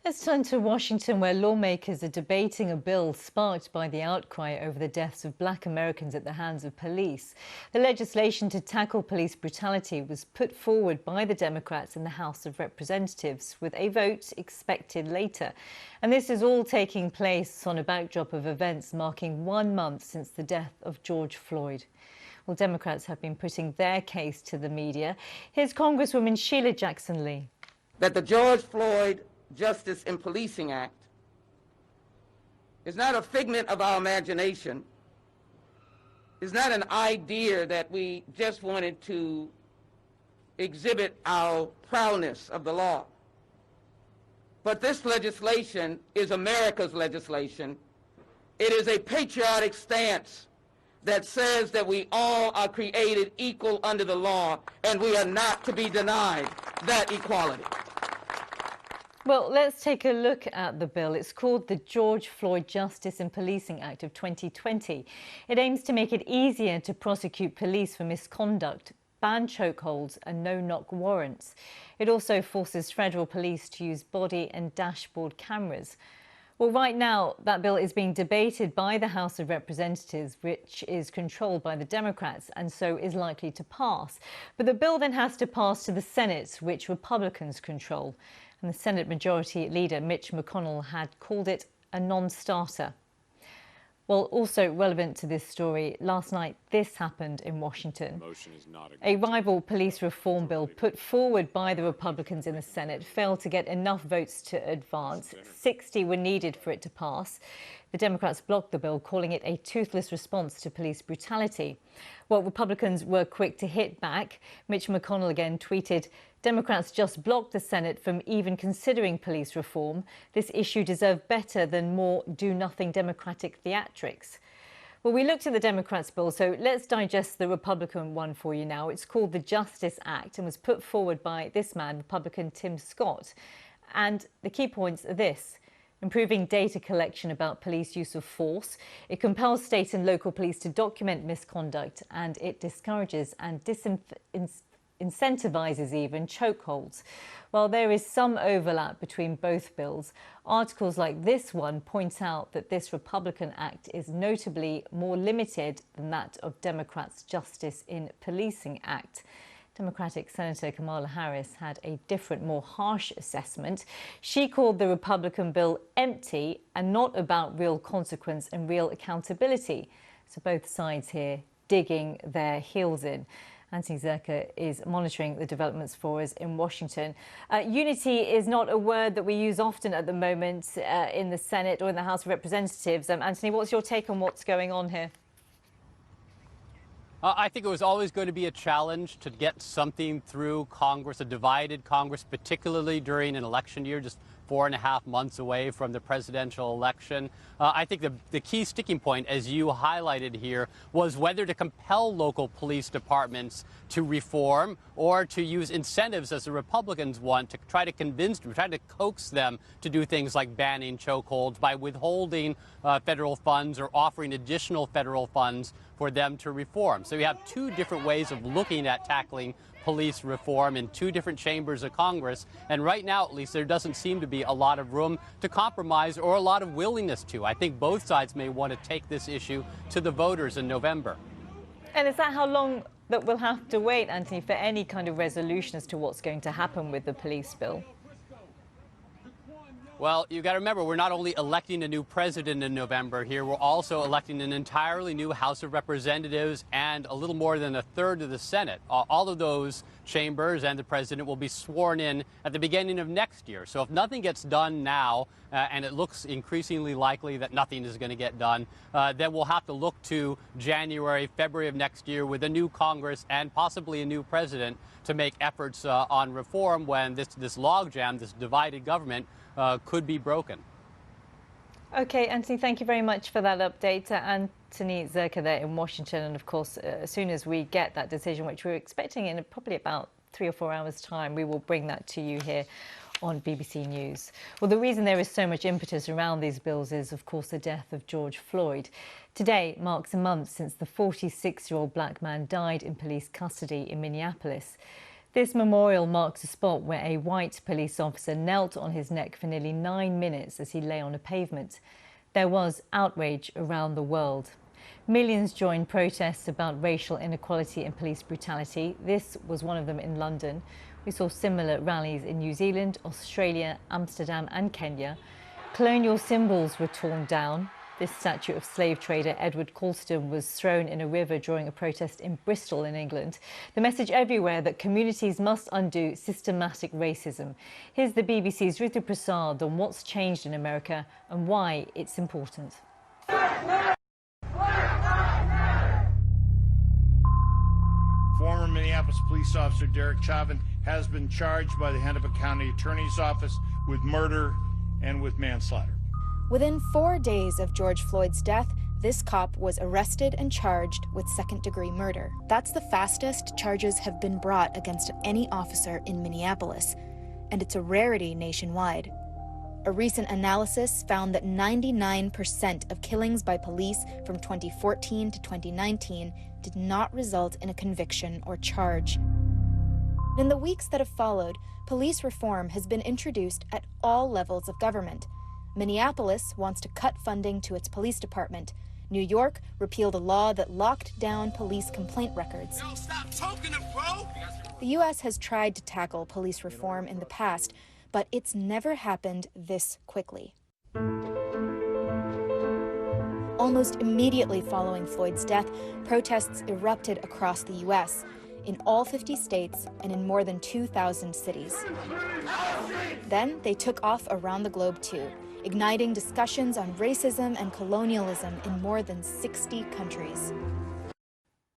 Let's turn to Washington, where lawmakers are debating a bill sparked by the outcry over the deaths of Black Americans at the hands of police. The legislation to tackle police brutality was put forward by the Democrats in the House of Representatives, with a vote expected later. And this is all taking place on a backdrop of events marking 1 month since the death of George Floyd. Well, Democrats have been putting their case to the media. Here's Congresswoman Sheila Jackson-Lee. That the George Floyd Justice in Policing Act is not a figment of our imagination, is not an idea that we just wanted to exhibit our proudness of the law. But this legislation is America's legislation. It is a patriotic stance that says that we all are created equal under the law, and we are not to be denied that equality. Well, let's take a look at the bill. It's called the George Floyd Justice in Policing Act of 2020. It aims to make it easier to prosecute police for misconduct, ban chokeholds and no-knock warrants. It also forces federal police to use body and dashboard cameras. Well, right now, that bill is being debated by the House of Representatives, which is controlled by the Democrats and so is likely to pass. But the bill then has to pass to the Senate, which Republicans control. And the Senate Majority Leader Mitch McConnell had called it a non-starter. Well, also relevant to this story, last night this happened in Washington. A rival police reform bill put forward by the Republicans in the Senate failed to get enough votes to advance. 60 were needed for it to pass. The Democrats blocked the bill, calling it a toothless response to police brutality. Well, Republicans were quick to hit back. Mitch McConnell again tweeted, "Democrats just blocked the Senate from even considering police reform. This issue deserved better than more do-nothing Democratic theatrics." Well, we looked at the Democrats' bill, so let's digest the Republican one for you now. It's called the Justice Act and was put forward by this man, Republican Tim Scott. And the key points are this: improving data collection about police use of force. It compels state and local police to document misconduct, and it discourages and incentivizes even chokeholds. While there is some overlap between both bills, articles like this one point out that this Republican Act is notably more limited than that of Democrats' Justice in Policing Act. Democratic Senator Kamala Harris had a different, more harsh assessment. She called the Republican bill empty and not about real consequence and real accountability. So both sides here digging their heels in. Anthony Zerka is monitoring the developments for us in Washington. Unity is not a word that we use often at the moment in the Senate or in the House of Representatives. Anthony, what's your take on what's going on here? I think it was always going to be a challenge to get something through Congress, a divided Congress, particularly during an election year, just 4.5 months away from the presidential election. I think the key sticking point, as you highlighted here, was whether to compel local police departments to reform or to use incentives, as the Republicans want, to try to convince them, try to coax them to do things like banning chokeholds by withholding federal funds or offering additional federal funds for them to reform. So we have two different ways of looking at tackling police reform in two different chambers of Congress. And right now, at least, there doesn't seem to be a lot of room to compromise or a lot of willingness to. I think both sides may want to take this issue to the voters in November. And is that how long that we'll have to wait, Anthony, for any kind of resolution as to what's going to happen with the police bill? Well, you got to remember, we're not only electing a new president in November here, we're also electing an entirely new House of Representatives and a little more than a third of the Senate. All of those chambers and the president will be sworn in at the beginning of next year. So if nothing gets done now, and it looks increasingly likely that nothing is going to get done, then we'll have to look to January, February of next year with a new Congress and possibly a new president to make efforts on reform when this logjam, this divided government, could be broken. OK, Anthony, thank you very much for that update. Anthony Zerka there in Washington. And of course, as soon as we get that decision, which we're expecting in probably about 3 or 4 hours' time, we will bring that to you here on BBC News. Well, the reason there is so much impetus around these bills is, of course, the death of George Floyd. Today marks a month since the 46-year-old black man died in police custody in Minneapolis. This memorial marks a spot where a white police officer knelt on his neck for nearly 9 minutes as he lay on a pavement. There was outrage around the world. Millions joined protests about racial inequality and police brutality. This was one of them in London. We saw similar rallies in New Zealand, Australia, Amsterdam and Kenya. Colonial symbols were torn down. This statue of slave trader Edward Colston was thrown in a river during a protest in Bristol in England. The message everywhere that communities must undo systematic racism. Here's the BBC's Ritu Prasad on what's changed in America and why it's important. Former Minneapolis police officer Derek Chauvin has been charged by the Hennepin County Attorney's Office with murder and with manslaughter. Within 4 days of George Floyd's death, this cop was arrested and charged with second-degree murder. That's the fastest charges have been brought against any officer in Minneapolis, and it's a rarity nationwide. A recent analysis found that 99% of killings by police from 2014 to 2019 did not result in a conviction or charge. In the weeks that have followed, police reform has been introduced at all levels of government. Minneapolis wants to cut funding to its police department. New York repealed a law that locked down police complaint records. Yo, stop choking him, bro! The U.S. has tried to tackle police reform in the past, but it's never happened this quickly. Almost immediately following Floyd's death, protests erupted across the U.S., in all 50 states and in more than 2,000 cities. Then they took off around the globe too, igniting discussions on racism and colonialism in more than 60 countries.